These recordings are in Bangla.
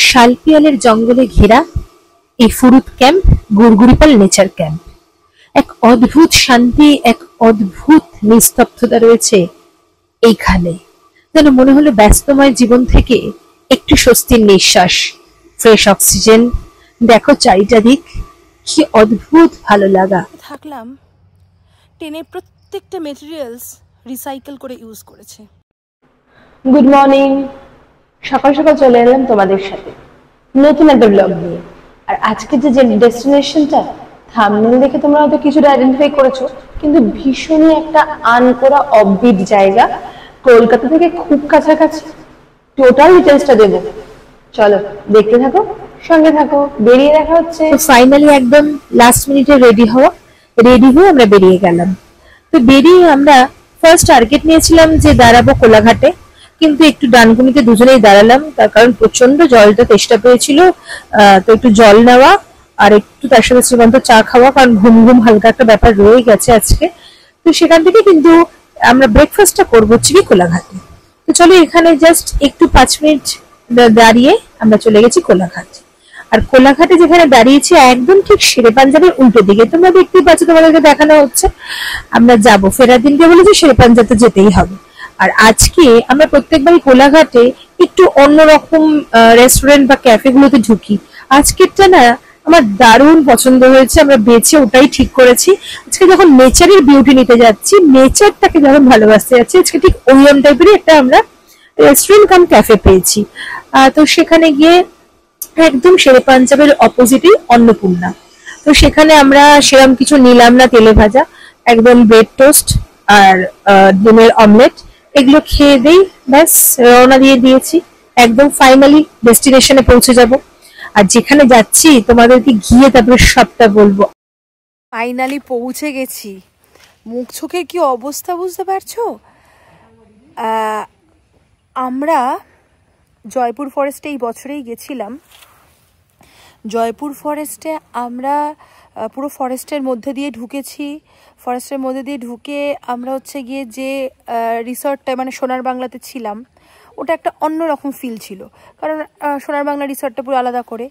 শালপিয়ালের জঙ্গলে ঘেরা এই ফুরুত ক্যাম্প গুড়গুড়িপাল নেচার ক্যাম্প। এক অদ্ভুত শান্তি, এক অদ্ভুত নিস্তব্ধতা রয়েছে এইখানে। যেন মনে হলো ব্যস্তময় জীবন থেকে একটু স্বস্তির নিঃশ্বাস, ফ্রেশ অক্সিজেন। দেখো চারিটা দিক, কি অদ্ভুত ভালো লাগা। থাকলাম ট্রেনের প্রত্যেকটা মেটেরিয়ালস রিসাইকেল করে ইউজ করেছে। Good morning. সকাল সকাল চলে এলাম তোমাদের সাথে নতুন একটা ব্লগ নিয়ে। আর আজকে যে ডেস্টিনেশনটা থাম্বনেল দেখে তোমরা হয়তো কিছুটা আইডেন্টিফাই করেছো, কিন্তু ভীষণই একটা আনকোরা অফবিট জায়গা, কলকাতা থেকে খুব কাছাকাছি। টোটাল ডিটেলসটা দেবো, চলো দেখতে থাকো, সঙ্গে থাকো, বেরিয়ে দেখা হচ্ছে। ফাইনালি একদম লাস্ট মিনিটে রেডি হয়ে আমরা বেরিয়ে গেলাম। তো বেরিয়ে আমরা ফার্স্ট টার্গেট নিয়েছিলাম যে দাঁড়াবো কোলাঘাটে, কিন্তু একটু ডানকুনিতে দুজনেই দাঁড়ালাম, তার কারণ প্রচন্ড জলটা তেষ্টা পেয়েছিল। তো একটু জল নেওয়া আর একটু তার সাথে শ্রীমন্ত চা খাওয়া, কারণ ঘুম ঘুম হালকা একটা ব্যাপার রয়ে গেছে আজকে। তো সেখান থেকে কিন্তু আমরা ব্রেকফাস্টটা করবো চিবি কোলাঘাটে। তো চলো এখানে জাস্ট একটু 5 মিনিট দাঁড়িয়ে আমরা চলে গেছি কোলাঘাট। আর কোলাঘাটে যেখানে দাঁড়িয়েছি একদম ঠিক শেরে পাঞ্জাবের উল্টো দিকে, তোমরা দেখতেই পাচ্ছ, তোমাদেরকে দেখানো হচ্ছে। আমরা যাবো ফেরার দিনকে বলেছি শেরে পাঞ্জাতে যেতেই হবে। আর আজকে আমরা প্রত্যেকবারই কোলাঘাটে একটু অন্যরকম রেস্টুরেন্ট বা ক্যাফে গুলোতে ঢুকি। আজকেরটা না আমার দারুণ পছন্দ হয়েছে, আমরা বেছে ওটাই ঠিক করেছি। আজকে যখন নেচারের বিউটি নিতে যাচ্ছি, নেচারটাকে যখন ভালোবাসতে যাচ্ছি, আজকে ঠিক ওইরকম টাইপেরই একটা আমরা রেস্টুরেন্ট কাম ক্যাফে পেয়েছি। তো সেখানে গিয়ে একদম শেরে পাঞ্জাবের অপোজিটই অন্নপূর্ণা। তো সেখানে আমরা সেরকম কিছু নিলাম না, তেলে ভাজা একদম ব্রেড টোস্ট আর ডিমের অমলেট এগুলো খেয়ে দেই, ব্যাস রওনা দিয়ে দিয়েছি। একদম ফাইনালি ডেস্টিনেশনে পৌঁছে যাব। আর যেখানে যাচ্ছি তোমাদেরকে গিয়ে তারপরে সবটা বলবো। ফাইনালি পৌঁছে গেছি। মুখ চোখের কি অবস্থা বুঝতে পারছো? আমরা জয়পুর ফরেস্টে এই বছরেই গেছিলাম। জয়পুর ফরেস্টে আমরা পুরো ফরেস্টের মধ্যে দিয়ে ঢুকেছি। ফরেস্টের মধ্যে দিয়ে ঢুকে আমরা হচ্ছে গিয়ে যে রিসর্টটা মানে সোনার বাংলাতে ছিলাম, ওটা একটা অন্যরকম ফিল ছিল, কারণ সোনার বাংলা রিসর্টটা পুরো আলাদা করে।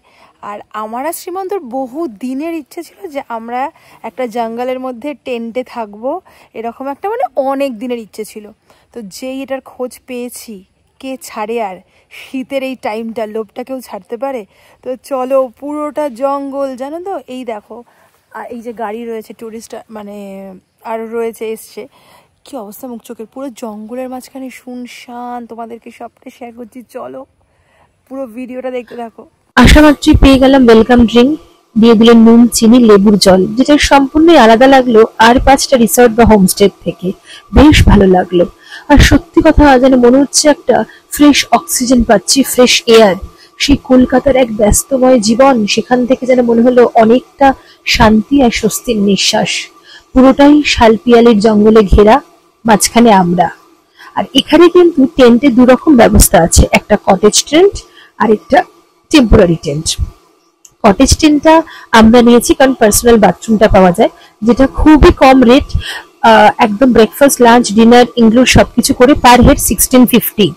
আর আমার আর শ্রীমন্তর বহু দিনের ইচ্ছে ছিল যে আমরা একটা জঙ্গলের মধ্যে টেন্টে থাকবো, এরকম একটা মানে অনেক দিনের ইচ্ছে ছিল। তো যেই এটার খোঁজ পেয়েছি, কে ছাড়ে আর শীতের এই টাইমটা, লোভটা কেউ ছাড়তে পারে? তো চলো, পুরোটা জঙ্গল জানো তো। এই দেখো, এই যে গাড়ি রয়েছে টুরিস্ট মানে আরও রয়েছে এসছে, কি অবস্থা মুখ চোখের। পুরো জঙ্গলের মাঝখানে শুনশান, তোমাদেরকে সবটা শেয়ার করছি, চলো পুরো ভিডিওটা দেখতে থাকো। আশা মাত্রই পেয়ে গেলাম ওয়েলকাম ড্রিঙ্ক, দিয়ে দিলেন নুন, চিনি, লেবুর জল, যেটা সম্পূর্ণই আলাদা লাগলো আর 5টা রিসর্ট বা হোমস্টে থেকে। বেশ ভালো লাগলো। আর সত্যি কথা যেন মনে হচ্ছে একটা ফ্রেশ অক্সিজেন পাচ্ছি, ফ্রেশ এয়ার। সেই কলকাতার এক ব্যস্তময় জীবন, সেখান থেকে যেন মনে হলো অনেকটা শান্তি আর স্বস্তির নিঃশ্বাস। পুরোটাই শালপিয়ালের জঙ্গলে ঘেরা, মাঝখানে আমরা। আর এখানে কিন্তু টেন্টের 2 রকম ব্যবস্থা আছে, একটা কটেজ টেন্ট আর একটা টেম্পোরারি টেন্ট। কটেজ টেন্টটা আমরা নিয়েছি কারণ পার্সোনাল বাথরুমটা পাওয়া যায়, যেটা খুবই কম রেট, একদম ব্রেকফাস্ট লাঞ্চ ডিনার ইনক্লুড সবকিছু করে পার হেড 1650।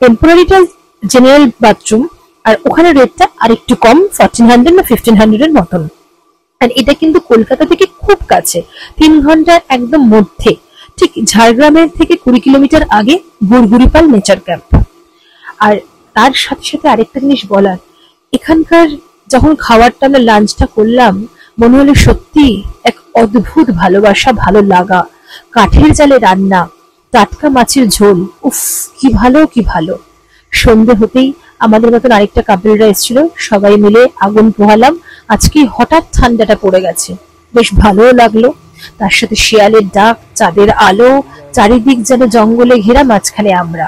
টেম্পোরারিটা জেনারেল বাথরুম, আর ওখানে রেটটা আরেকটু কম, 1400 না 1500 এর মতন। আর এটা কিন্তু কলকাতা থেকে খুব কাছে, 3 ঘন্টার একদম মধ্যে, ঠিক ঝাড়গ্রামের থেকে 20 কিলোমিটার আগে গুড়গুড়িপাল নেচার ক্যাম্প। আর তার সাথে সাথে আরেকটা জিনিস বলার, এখানকার যখন খাবারটা আমরা লাঞ্চটা করলাম, মনে হলো সত্যি এক অদ্ভুত ভালোবাসা, ভালো লাগা। কাঠের জালে রান্না, টাটকা মাছের ঝোল, উফ কি ভালো কি ভালো। সন্ধে হতেই আমাদের মতন আরেকটা কাপলরা এসেছিল, সবাই মিলে আগুন পোহালাম। আজকে হঠাৎ ঠান্ডাটা পড়ে গেছে, বেশ ভালোও লাগলো। তার সাথে শিয়ালের ডাক, চাঁদের আলো, চারিদিক যেন জঙ্গলে ঘেরা, মাঝখানে আমরা।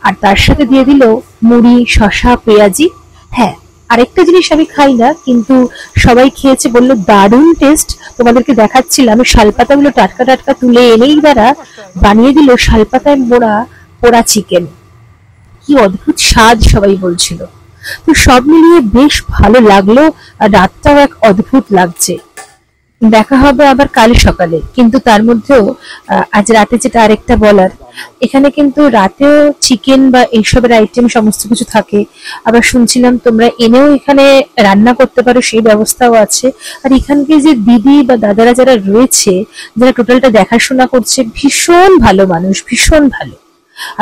আর তার সাথে দিয়ে দিল মুড়ি, শশা, পেঁয়াজি। হ্যাঁ, আরেকটা জিনিস আমি খাই না, কিন্তু সবাই খেয়েছে, বললো দারুণ টেস্ট। তোমাদেরকে দেখাচ্ছিলাম শালপাতাগুলো টাটকা টাটকা তুলে এনেই তারা বানিয়ে দিল শালপাতায় মোড়া পোড়া চিকেন। কি অদ্ভুত স্বাদ সবাই বলছিল। তো সব মিলিয়ে বেশ ভালো লাগলো, আর রাতটাও এক অদ্ভুত লাগছে। দেখা হবে আবার কাল সকালে, কিন্তু তার মধ্যেও আজ রাতে যেটা আরেকটা বলার, এখানে কিন্তু রাতেও চিকেন বা এইসবের আইটেম সমস্ত কিছু থাকে। আবার শুনছিলাম তোমরা এনেও এখানে রান্না করতে পারো, সেই ব্যবস্থাও আছে। আর এখানকে যে দিদি বা দাদারা যারা রয়েছে, যারা টোটালটা দেখাশোনা করছে, ভীষণ ভালো মানুষ, ভীষণ ভালো।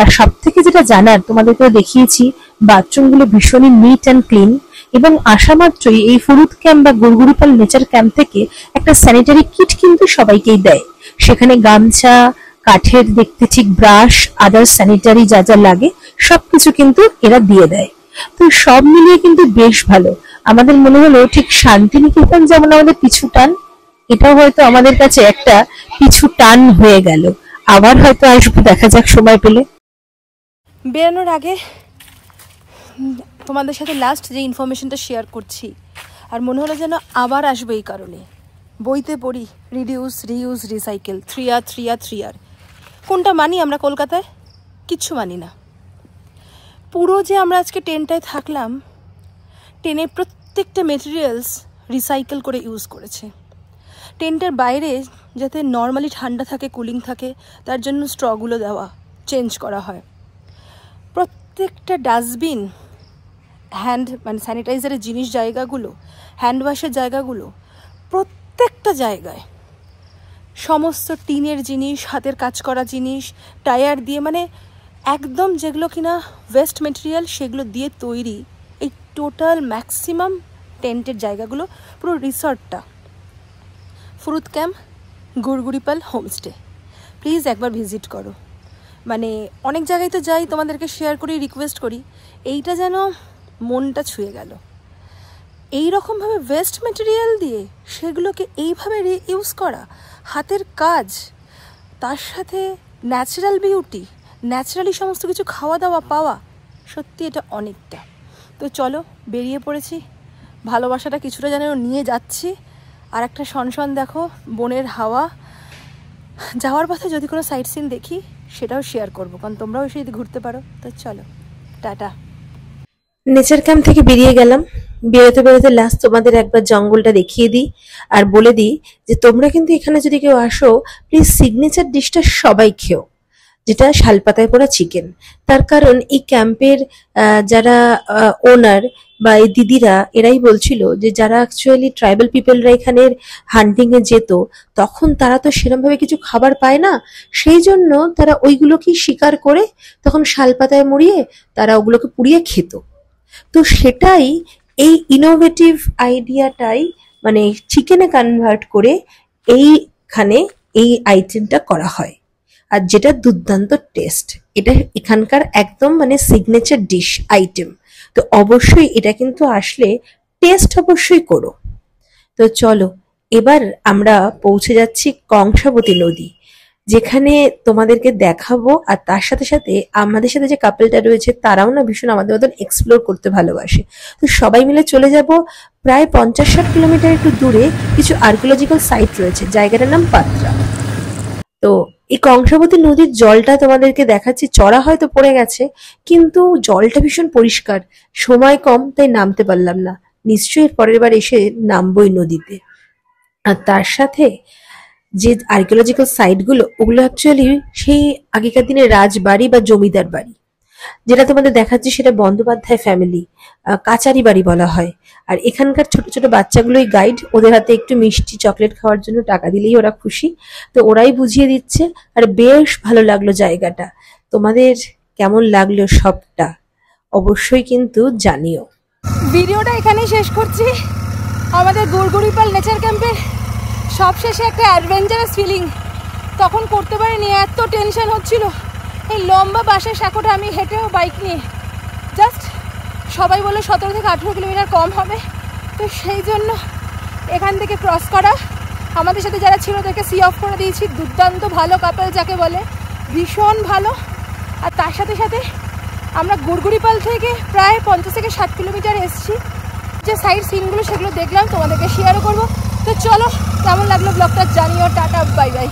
আর সব থেকে যেটা জানার, তোমাদেরকেও দেখিয়েছি, বাথরুমগুলো ভীষণই নিট অ্যান্ড ক্লিন। এবং আসা মাত্রই এই ফুরুত ক্যাম্প বা গুড়গুড়িপাল নেচার ক্যাম্প থেকে একটা স্যানিটারি কিট কিন্তু সবাইকেই দেয়। সেখানে গামছা, কাঠের দেখতে ঠিক ব্রাশ, আদার স্যানিটারি যা যা লাগে সবকিছু কিন্তু এরা দিয়ে দেয়। তো সব মিলিয়ে কিন্তু বেশ ভালো। আমাদের মনে হলো ঠিক শান্তিনিকেতন যেমন আমাদের পিছু টান, এটাও হয়তো আমাদের কাছে একটা পিছু টান হয়ে গেল। আবার হয়তো আসবো, দেখা যাক সময় পেলে। বেরোনোর আগে তোমাদের সাথে লাস্ট যে ইনফরমেশনটা শেয়ার করছি, আর মনে হলো যেন আবার আসবে। এই কারণে বইতে পড়ি reduce, reuse, recycle, 3R 3R 3R। কোনটা মানি আমরা কলকাতায়? কিচ্ছু মানি না। পুরো যে আমরা আজকে ট্রেনটায় থাকলাম, ট্রেনের প্রত্যেকটা মেটেরিয়ালস রিসাইকেল করে ইউজ করেছে। টেন্টের বাইরে যাতে নর্মালি ঠান্ডা থাকে, কুলিং থাকে, তার জন্য স্ট্রগুলো দেওয়া, চেঞ্জ করা হয়। প্রত্যেকটা ডাস্টবিন, মানে স্যানিটাইজারের জিনিস জায়গাগুলো, হ্যান্ড ওয়াশের জায়গাগুলো, প্রত্যেকটা জায়গায় সমস্ত টিনের জিনিস, হাতের কাজ করা জিনিস, টায়ার দিয়ে, মানে একদম যেগুলো কিনা ওয়েস্ট মেটেরিয়াল সেগুলো দিয়ে তৈরি এই টোটাল ম্যাক্সিমাম টেন্টের জায়গাগুলো, পুরো রিসর্টটা ফুরুত ক্যাম্প গুড়গুড়িপাল হোমস্টে। প্লিজ একবার ভিজিট করো। মানে অনেক জায়গায় তো যাই, তোমাদেরকে শেয়ার করি, রিকোয়েস্ট করি, এইটা যেন মনটা ছুঁয়ে গেল। এই রকমভাবে ওয়েস্ট মেটেরিয়াল দিয়ে সেগুলোকে এইভাবে রিইউজ করা, হাতের কাজ, তার সাথে ন্যাচারাল বিউটি, ন্যাচারালি সমস্ত কিছু খাওয়া দাওয়া পাওয়া, সত্যি এটা অনেকটা। তো চলো, বেরিয়ে পড়েছি, ভালোবাসাটা কিছুটা যেন নিয়ে যাচ্ছি। আর একটা শনশন দেখো, বনের হাওয়া। যাওয়ার পথে যদি কোনো সাইট সিন দেখি সেটাও শেয়ার করবো, কারণ তোমরাও এসে যদি ঘুরতে পারো। তো চলো, টাটা। নেচার ক্যাম্প থেকে বেরিয়ে গেলাম। বেরোতে বেরোতে লাস্ট তোমাদের একবার জঙ্গলটা দেখিয়ে দিই আর বলে দিই যে তোমরা কিন্তু এখানে যদি কেউ আসো, প্লিজ সিগনেচার ডিশটা সবাই খেও, যেটা শালপাতায় পোড়া চিকেন। তার কারণ এই ক্যাম্পের যারা ওনার বা এই দিদিরা, এরাই বলছিল যে যারা অ্যাকচুয়ালি ট্রাইবাল পিপলরা এখানে হান্টিং এ যেত, তখন তারা তো সেরকম ভাবে কিছু খাবার পায় না, সেই জন্য তারা ওইগুলোকেই শিকার করে তখন শালপাতায় মুড়িয়ে তারা ওগুলোকে পুড়িয়ে খেত। তো সেটাই, এই ইনোভেটিভ আইডিয়াটাই মানে চিকেনে কনভার্ট করে এইখানে এই আইটেমটা করা হয়। আর যেটা দুর্দান্ত টেস্ট, এটা এখানকার একদম মানে সিগনেচার ডিশ আইটেম। তো অবশ্যই এটা কিন্তু আসলে টেস্ট অবশ্যই করো। তো চলো, এবার আমরা পৌঁছে যাচ্ছি কংসাবতী নদী, যেখানে তোমাদেরকে দেখাবো। আর তার সাথে সাথে আমাদের সাথে যে কাপলটা রয়েছে, তারাও না ভীষণ আমাদের মতন এক্সপ্লোর করতে ভালোবাসে। তো সবাই মিলে চলে যাব প্রায় 50-60 কিলোমিটার একটু দূরে কিছু আর্কিওলজিক্যাল সাইট রয়েছে, জায়গাটার নাম পাত্রা। তো এই কংসাবতী নদীর জলটা তোমাদেরকে দেখাচ্ছি, চড়া হয়তো পড়ে গেছে, কিন্তু জলটা ভীষণ পরিষ্কার। সময় কম, তাই নামতে পারলাম না, নিশ্চয়ই পরের বার এসে নামবই নদীতে। আর তার সাথে যে আর্কিওলজিক্যাল সাইটগুলো, ওগুলো অ্যাকচুয়ালি সেই আগেকার দিনের রাজবাড়ি বা জমিদার বাড়ি। যেটা তোমাদের দেখাচ্ছি সেটা বন্দ্যোপাধ্যায় ফ্যামিলি, কাচারি বাড়ি বলা হয়। আর এখানকার ছোট ছোট বাচ্চাগুলোই গাইড, ওদের হাতে একটু মিষ্টি চকলেট খাওয়ার জন্য টাকা দিলেই ওরা খুশি। তো ওরাই বুঝিয়ে দিচ্ছে, আর বেশ ভালো লাগলো জায়গাটা। তোমাদের কেমন লাগলো সবটা অবশ্যই কিন্তু জানিও। ভিডিওটা এখানেই শেষ করছি। আমাদের গুড়গুড়িপাল নেচার ক্যাম্পের সবশেষে একটা অ্যাডভেঞ্চারাস ফিলিং তখন করতে পারিনি, এত টেনশন হচ্ছিল। এই লম্বা বাসের সাঁকোটা আমি হেঁটেও বাইক নিয়ে জাস্ট, সবাই বলে 17 থেকে 18 কিলোমিটার কম হবে। তো সেই জন্য এখান থেকে ক্রস করা, আমাদের সাথে যারা ছিল তাদেরকে সি অফ করে দিয়েছি। দুর্দান্ত ভালো কাপল যাকে বলে, ভীষণ ভালো। আর তার সাথে সাথে আমরা গুড়গুড়িপাল থেকে প্রায় 50 থেকে 60 কিলোমিটার এসেছি। যে সাইড সিনগুলো সেগুলো দেখলাম, তোমাদেরকে শেয়ারও করবো। তো চলো, কেমন লাগলো ব্লগটা জানিও। Tata, bye bye.